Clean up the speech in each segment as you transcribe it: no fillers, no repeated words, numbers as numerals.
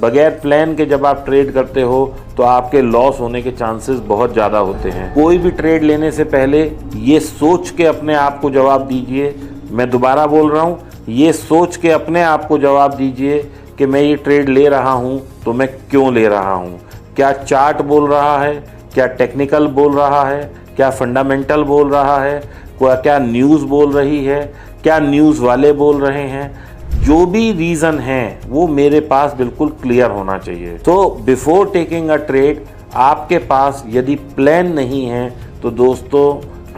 बगैर प्लान के जब आप ट्रेड करते हो तो आपके लॉस होने के चांसेस बहुत ज़्यादा होते हैं। कोई भी ट्रेड लेने से पहले ये सोच के अपने आप को जवाब दीजिए, मैं दोबारा बोल रहा हूँ, ये सोच के अपने आप को जवाब दीजिए कि मैं ये ट्रेड ले रहा हूँ तो मैं क्यों ले रहा हूँ। क्या चार्ट बोल रहा है, क्या टेक्निकल बोल रहा है, क्या फंडामेंटल बोल रहा है, क्या न्यूज़ बोल रही है, क्या न्यूज़ वाले बोल रहे हैं। जो भी रीज़न है वो मेरे पास बिल्कुल क्लियर होना चाहिए। तो बिफोर टेकिंग अ ट्रेड आपके पास यदि प्लान नहीं है तो दोस्तों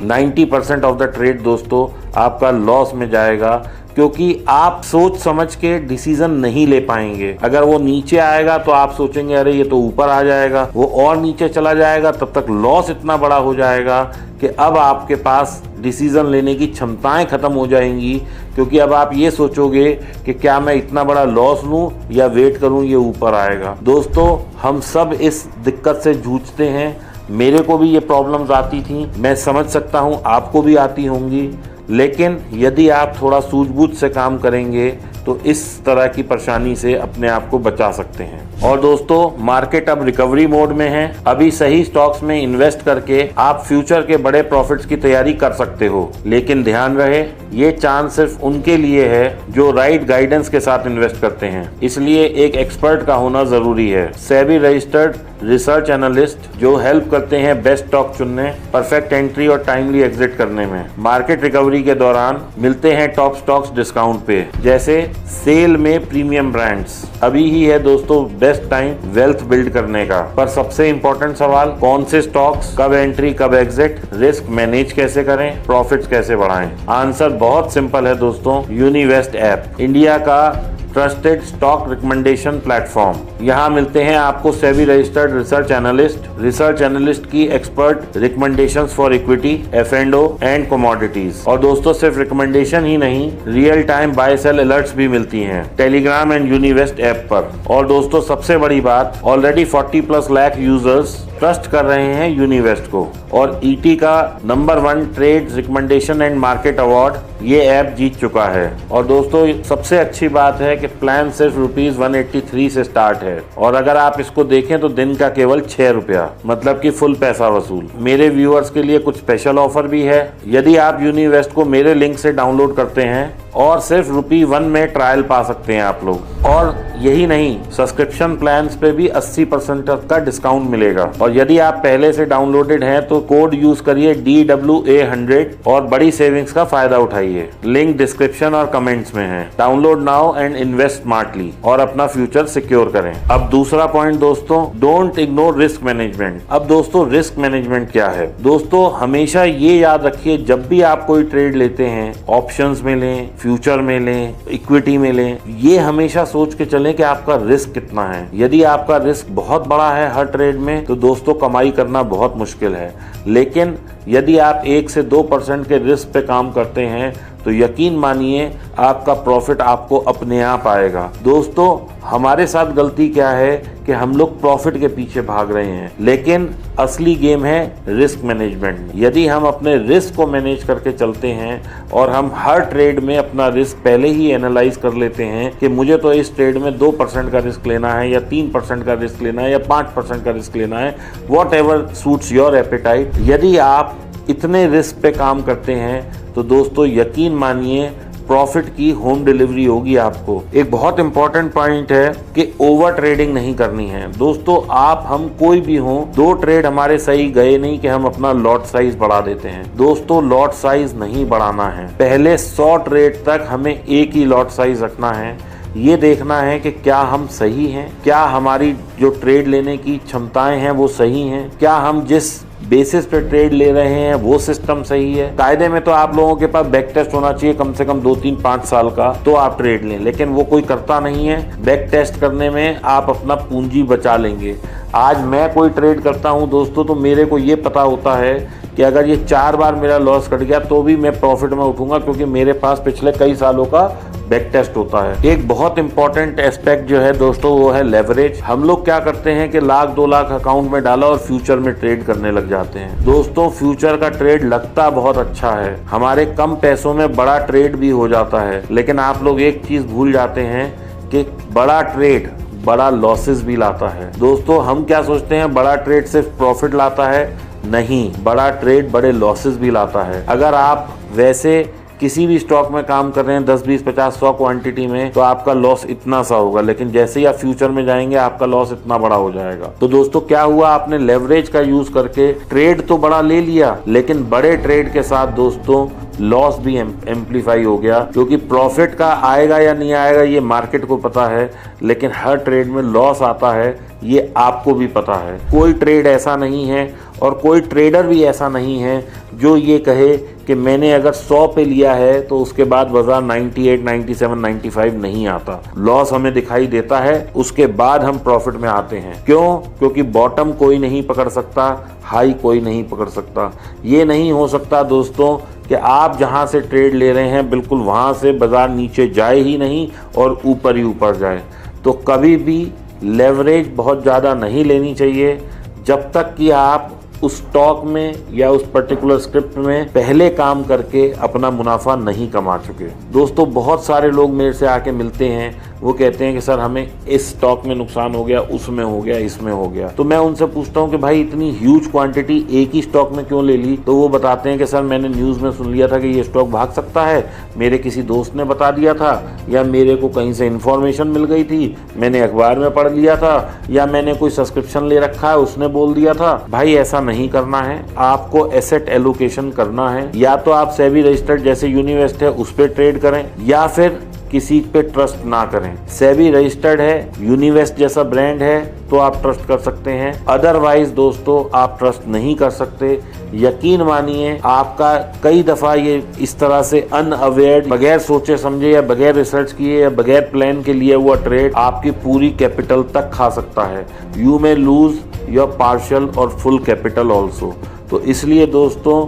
90% ऑफ द ट्रेड दोस्तों आपका लॉस में जाएगा, क्योंकि आप सोच समझ के डिसीजन नहीं ले पाएंगे। अगर वो नीचे आएगा तो आप सोचेंगे अरे ये तो ऊपर आ जाएगा, वो और नीचे चला जाएगा, तब तक लॉस इतना बड़ा हो जाएगा कि अब आपके पास डिसीजन लेने की क्षमताएं खत्म हो जाएंगी, क्योंकि अब आप ये सोचोगे कि क्या मैं इतना बड़ा लॉस लूं या वेट करूं ये ऊपर आएगा। दोस्तों हम सब इस दिक्कत से जूझते हैं, मेरे को भी ये प्रॉब्लम्स आती थी, मैं समझ सकता हूं आपको भी आती होंगी, लेकिन यदि आप थोड़ा सूझबूझ से काम करेंगे तो इस तरह की परेशानी से अपने आप को बचा सकते हैं। और दोस्तों मार्केट अब रिकवरी मोड में है, अभी सही स्टॉक्स में इन्वेस्ट करके आप फ्यूचर के बड़े प्रॉफिट्स की तैयारी कर सकते हो, लेकिन ध्यान रहे ये चांस सिर्फ उनके लिए है जो राइट गाइडेंस के साथ इन्वेस्ट करते हैं, इसलिए एक एक्सपर्ट का होना जरूरी है। सेबी रजिस्टर्ड रिसर्च एनालिस्ट जो हेल्प करते हैं बेस्ट स्टॉक चुनने, परफेक्ट एंट्री और टाइमली एग्जिट करने में। मार्केट रिकवरी के दौरान मिलते हैं टॉप स्टॉक्स डिस्काउंट पे, जैसे सेल में प्रीमियम ब्रांड्स। अभी ही है दोस्तों बेस्ट टाइम वेल्थ बिल्ड करने का। पर सबसे इंपॉर्टेंट सवाल, कौन से स्टॉक्स, कब एंट्री कब एग्जिट, रिस्क मैनेज कैसे करें, प्रॉफिट्स कैसे बढ़ाएं। आंसर बहुत सिंपल है दोस्तों, यूनिवेस्ट ऐप, इंडिया का ट्रस्टेड स्टॉक रिकमेंडेशन प्लेटफॉर्म। यहाँ मिलते हैं आपको सेबी रजिस्टर्ड रिसर्च एनालिस्ट की expert recommendations for equity, F&O and commodities. और दोस्तों सिर्फ रिकमेंडेशन ही नहीं, real time buy sell alerts भी मिलती हैं टेलीग्राम एंड यूनिवेस्ट ऐप पर। और दोस्तों सबसे बड़ी बात, ऑलरेडी 40+ लाख यूजर्स ट्रस्ट कर रहे हैं यूनिवेस्ट को, और ईटी का number 1 trade recommendation and market award ये ऐप जीत चुका है। और दोस्तों सबसे अच्छी बात है कि प्लान सिर्फ ₹183 से स्टार्ट है, और अगर आप इसको देखें तो दिन का केवल 6 रुपया, मतलब कि फुल पैसा वसूल। मेरे व्यूअर्स के लिए कुछ स्पेशल ऑफर भी है। यदि आप यूनिवेस्ट को मेरे लिंक से डाउनलोड करते हैं और सिर्फ ₹1 में ट्रायल पा सकते हैं आप लोग। और यही नहीं, सब्सक्रिप्शन प्लान्स पे भी 80% तक का डिस्काउंट मिलेगा। और यदि आप पहले से डाउनलोडेड हैं तो कोड यूज करिए DWA100 और बड़ी सेविंग्स का फायदा उठाइए। लिंक डिस्क्रिप्शन और कमेंट्स में है। Download now and invest smartly और अपना फ्यूचर सिक्योर करें। अब दूसरा पॉइंट दोस्तों, डोंट इग्नोर रिस्क मैनेजमेंट। अब दोस्तों रिस्क मैनेजमेंट क्या है? दोस्तों हमेशा ये याद रखिए, जब भी आप कोई ट्रेड लेते हैं, ऑप्शंस में लें, फ्यूचर में लें, इक्विटी में लें, ये हमेशा सोच के चलें कि आपका रिस्क कितना है। यदि आपका रिस्क बहुत बड़ा है हर ट्रेड में तो दोस्तों कमाई करना बहुत मुश्किल है, लेकिन यदि आप 1 से 2% के रिस्क पे काम करते हैं तो यकीन मानिए आपका प्रॉफिट आपको अपने आप आएगा। दोस्तों हमारे साथ गलती क्या है कि हम लोग प्रॉफिट के पीछे भाग रहे हैं, लेकिन असली गेम है रिस्क मैनेजमेंट। यदि हम अपने रिस्क को मैनेज करके चलते हैं और हम हर ट्रेड में अपना रिस्क पहले ही एनालाइज कर लेते हैं कि मुझे तो इस ट्रेड में 2% का रिस्क लेना है या 3% का रिस्क लेना है या 5% का रिस्क लेना है, what ever suits your apatite. यदि आप इतने रिस्क पे काम करते हैं तो दोस्तों यकीन मानिए प्रॉफिट की होम डिलीवरी होगी आपको। एक बहुत इंपॉर्टेंट पॉइंट है कि ओवर ट्रेडिंग नहीं करनी है। दोस्तों आप हम कोई भी हो, 2 ट्रेड हमारे सही गए नहीं कि हम अपना लॉट साइज बढ़ा देते हैं। दोस्तों लॉट साइज नहीं बढ़ाना है, पहले 100 ट्रेड तक हमें एक ही लॉट साइज रखना है। ये देखना है कि क्या हम सही हैं, क्या हमारी जो ट्रेड लेने की क्षमताएं हैं वो सही हैं, क्या हम जिस बेसिस पे ट्रेड ले रहे हैं वो सिस्टम सही है। कायदे में तो आप लोगों के पास बैक टेस्ट होना चाहिए कम से कम 2, 3, 5 साल का, तो आप ट्रेड लें, लेकिन वो कोई करता नहीं है। बैक टेस्ट करने में आप अपना पूंजी बचा लेंगे। आज मैं कोई ट्रेड करता हूं दोस्तों तो मेरे को ये पता होता है कि अगर ये 4 बार मेरा लॉस कट गया तो भी मैं प्रॉफिट में उठूंगा, क्योंकि मेरे पास पिछले कई सालों का बैक टेस्ट होता है। एक बहुत इंपॉर्टेंट एस्पेक्ट जो है दोस्तों वो है लेवरेज। हम लोग क्या करते हैं कि 1,00,000-2 लाख अकाउंट में डाला और फ्यूचर में ट्रेड करने लग जाते हैं। दोस्तों फ्यूचर का ट्रेड लगता बहुत अच्छा है, हमारे कम पैसों में बड़ा ट्रेड भी हो जाता है, लेकिन आप लोग एक चीज भूल जाते हैं कि बड़ा ट्रेड बड़ा लॉसेस भी लाता है। दोस्तों हम क्या सोचते हैं बड़ा ट्रेड सिर्फ प्रॉफिट लाता है, नहीं, बड़ा ट्रेड बड़े लॉसेस भी लाता है। अगर आप वैसे किसी भी स्टॉक में काम कर रहे हैं 10, 20, 50, 100 क्वांटिटी में, तो आपका लॉस इतना सा होगा, लेकिन जैसे ही आप फ्यूचर में जाएंगे आपका लॉस इतना बड़ा हो जाएगा। तो दोस्तों क्या हुआ, आपने लेवरेज का यूज करके ट्रेड तो बड़ा ले लिया, लेकिन बड़े ट्रेड के साथ दोस्तों लॉस भी एम्पलीफाई हो गया, क्योंकि प्रॉफिट का आएगा या नहीं आएगा ये मार्केट को पता है, लेकिन हर ट्रेड में लॉस आता है ये आपको भी पता है। कोई ट्रेड ऐसा नहीं है और कोई ट्रेडर भी ऐसा नहीं है जो ये कहे कि मैंने अगर 100 पे लिया है तो उसके बाद बाजार 98, 97, 95 नहीं आता। लॉस हमें दिखाई देता है, उसके बाद हम प्रॉफिट में आते हैं। क्यों? क्योंकि बॉटम कोई नहीं पकड़ सकता, हाई कोई नहीं पकड़ सकता। ये नहीं हो सकता दोस्तों कि आप जहां से ट्रेड ले रहे हैं बिल्कुल वहां से बाजार नीचे जाए ही नहीं और ऊपर ही ऊपर जाए। तो कभी भी लेवरेज बहुत ज़्यादा नहीं लेनी चाहिए जब तक कि आप उस स्टॉक में या उस पर्टिकुलर स्क्रिप्ट में पहले काम करके अपना मुनाफा नहीं कमा चुके। दोस्तों बहुत सारे लोग मेरे से आके मिलते हैं, वो कहते हैं कि सर हमें इस स्टॉक में नुकसान हो गया, उसमें हो गया, इसमें हो गया। तो मैं उनसे पूछता हूं कि भाई इतनी ह्यूज क्वांटिटी एक ही स्टॉक में क्यों ले ली? तो वो बताते हैं कि सर मैंने न्यूज़ में सुन लिया था कि ये स्टॉक भाग सकता है, मेरे किसी दोस्त ने बता दिया था, या मेरे को कहीं से इन्फॉर्मेशन मिल गई थी, मैंने अखबार में पढ़ लिया था, या मैंने कोई सब्सक्रिप्शन ले रखा है उसने बोल दिया था। भाई ऐसा नहीं करना है, आपको एसेट एलोकेशन करना है। या तो आप सेबी रजिस्टर्ड जैसे यूनिवेस्ट है उस पर ट्रेड करें, या फिर किसी पे ट्रस्ट ना करें। सेबी रजिस्टर्ड है, यूनिवेस्ट जैसा ब्रांड है तो आप ट्रस्ट कर सकते हैं, अदरवाइज दोस्तों आप ट्रस्ट नहीं कर सकते। यकीन मानिए आपका कई दफा ये इस तरह से अनअवेयर, बगैर सोचे समझे या बगैर रिसर्च किए या बगैर प्लान के लिए हुआ ट्रेड आपकी पूरी कैपिटल तक खा सकता है। You may lose your partial और फुल कैपिटल ऑल्सो। तो इसलिए दोस्तों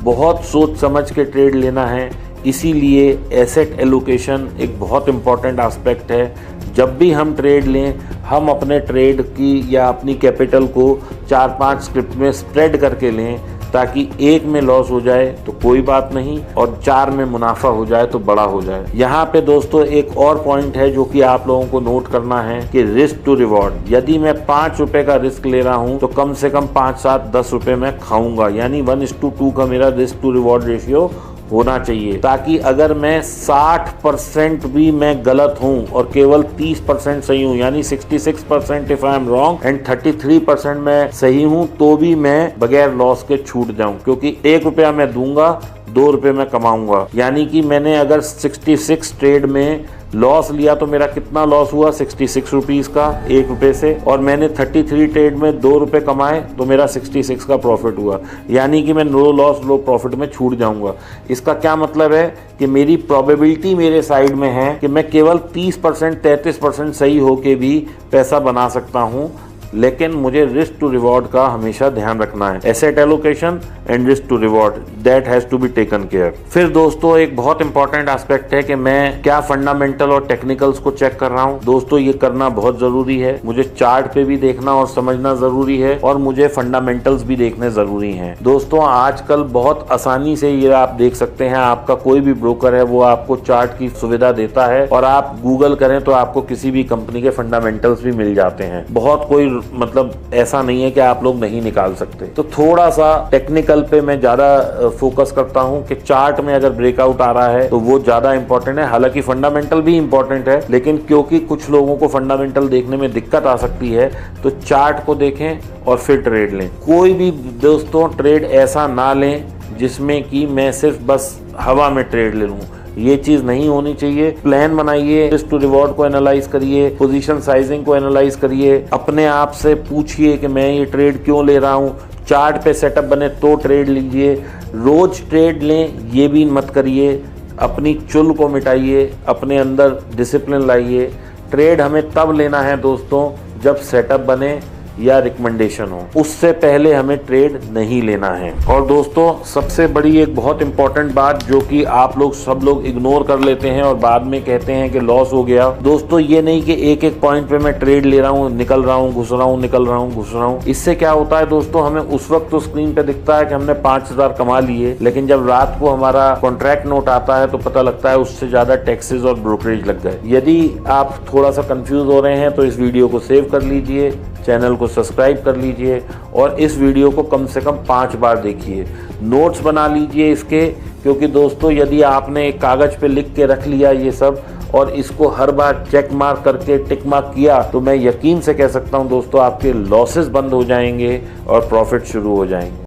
बहुत सोच समझ के ट्रेड लेना है। इसीलिए एसेट एलोकेशन एक बहुत इम्पॉर्टेंट एस्पेक्ट है। जब भी हम ट्रेड लें, हम अपने ट्रेड की या अपनी कैपिटल को 4-5 स्क्रिप्ट में स्प्रेड करके लें, ताकि एक में लॉस हो जाए तो कोई बात नहीं और 4 में मुनाफा हो जाए तो बड़ा हो जाए। यहाँ पे दोस्तों एक और पॉइंट है जो कि आप लोगों को नोट करना है कि रिस्क टू रिवॉर्ड। यदि मैं 5 रुपए का रिस्क ले रहा हूँ तो कम से कम 5, 7, 10 रुपए मैं खाऊंगा, यानी 1:2 का मेरा रिस्क टू रिवॉर्ड रेशियो होना चाहिए, ताकि अगर मैं 60% भी मैं गलत हूं और केवल 30% सही हूं, यानी 66% if I am wrong and 33% मैं सही हूं, तो भी मैं बगैर लॉस के छूट जाऊं, क्योंकि 1 रुपया मैं दूंगा 2 रुपए मैं कमाऊंगा। यानी कि मैंने अगर 66 ट्रेड में लॉस लिया तो मेरा कितना लॉस हुआ? 66 रुपीज का 1 रुपए से, और मैंने 33 ट्रेड में 2 रुपए कमाए तो मेरा 66 का प्रॉफिट हुआ। यानी कि मैं नो लॉस लो प्रॉफिट में छूट जाऊंगा। इसका क्या मतलब है कि मेरी प्रोबेबिलिटी मेरे साइड में है कि मैं केवल 30%, 33% सही होके भी पैसा बना सकता हूं, लेकिन मुझे रिस्क टू रिवॉर्ड का हमेशा ध्यान रखना है। Asset allocation and risk to reward, that has to be taken care. फिर दोस्तों एक बहुत इंपॉर्टेंट एस्पेक्ट है कि मैं क्या फंडामेंटल और टेक्निकल्स को चेक कर रहा हूं। दोस्तों ये करना बहुत जरूरी है। मुझे चार्ट पे भी देखना और समझना जरूरी है, और मुझे फंडामेंटल्स भी देखने जरूरी हैं। दोस्तों आजकल बहुत आसानी से ये आप देख सकते हैं, आपका कोई भी ब्रोकर है वो आपको चार्ट की सुविधा देता है, और आप गूगल करें तो आपको किसी भी कंपनी के फंडामेंटल्स भी मिल जाते हैं। बहुत कोई मतलब ऐसा नहीं है कि आप लोग नहीं निकाल सकते। तो थोड़ा सा टेक्निकल पे मैं ज्यादा फोकस करता हूं कि चार्ट में अगर ब्रेकआउट आ रहा है तो वो ज्यादा इंपॉर्टेंट है। हालांकि फंडामेंटल भी इंपॉर्टेंट है, लेकिन क्योंकि कुछ लोगों को फंडामेंटल देखने में दिक्कत आ सकती है तो चार्ट को देखें और फिर ट्रेड लें। कोई भी दोस्तों ट्रेड ऐसा ना लें जिसमें कि मैं सिर्फ बस हवा में ट्रेड ले लूं, ये चीज नहीं होनी चाहिए। प्लान बनाइए, रिस्क टू रिवॉर्ड को एनालाइज करिए, पोजीशन साइजिंग को एनालाइज करिए, अपने आप से पूछिए कि मैं ये ट्रेड क्यों ले रहा हूँ। चार्ट पे सेटअप बने तो ट्रेड लीजिए, रोज ट्रेड लें ये भी मत करिए। अपनी चुल को मिटाइए, अपने अंदर डिसिप्लिन लाइए। ट्रेड हमें तब लेना है दोस्तों जब सेटअप बने, या रिकमेंडेशन हो, उससे पहले हमें ट्रेड नहीं लेना है। और दोस्तों सबसे बड़ी एक बहुत इंपॉर्टेंट बात जो कि आप लोग सब लोग इग्नोर कर लेते हैं और बाद में कहते हैं कि लॉस हो गया। दोस्तों ये नहीं कि एक एक पॉइंट पे मैं ट्रेड ले रहा हूँ, निकल रहा हूँ, घुस रहा हूँ, निकल रहा हूँ, घुस रहा हूँ। इससे क्या होता है दोस्तों, हमें उस वक्त तो स्क्रीन पे दिखता है कि हमने 5000 कमा लिए, लेकिन जब रात को हमारा कॉन्ट्रैक्ट नोट आता है तो पता लगता है उससे ज्यादा टैक्सेस और ब्रोकरेज लग गए। यदि आप थोड़ा सा कंफ्यूज हो रहे हैं तो इस वीडियो को सेव कर लीजिए, चैनल को सब्सक्राइब कर लीजिए और इस वीडियो को कम से कम 5 बार देखिए। नोट्स बना लीजिए इसके, क्योंकि दोस्तों यदि आपने एक कागज पे लिख के रख लिया ये सब और इसको हर बार चेक मार्क करके टिक मार्क किया तो मैं यकीन से कह सकता हूं दोस्तों आपके लॉसेस बंद हो जाएंगे और प्रॉफिट शुरू हो जाएंगे।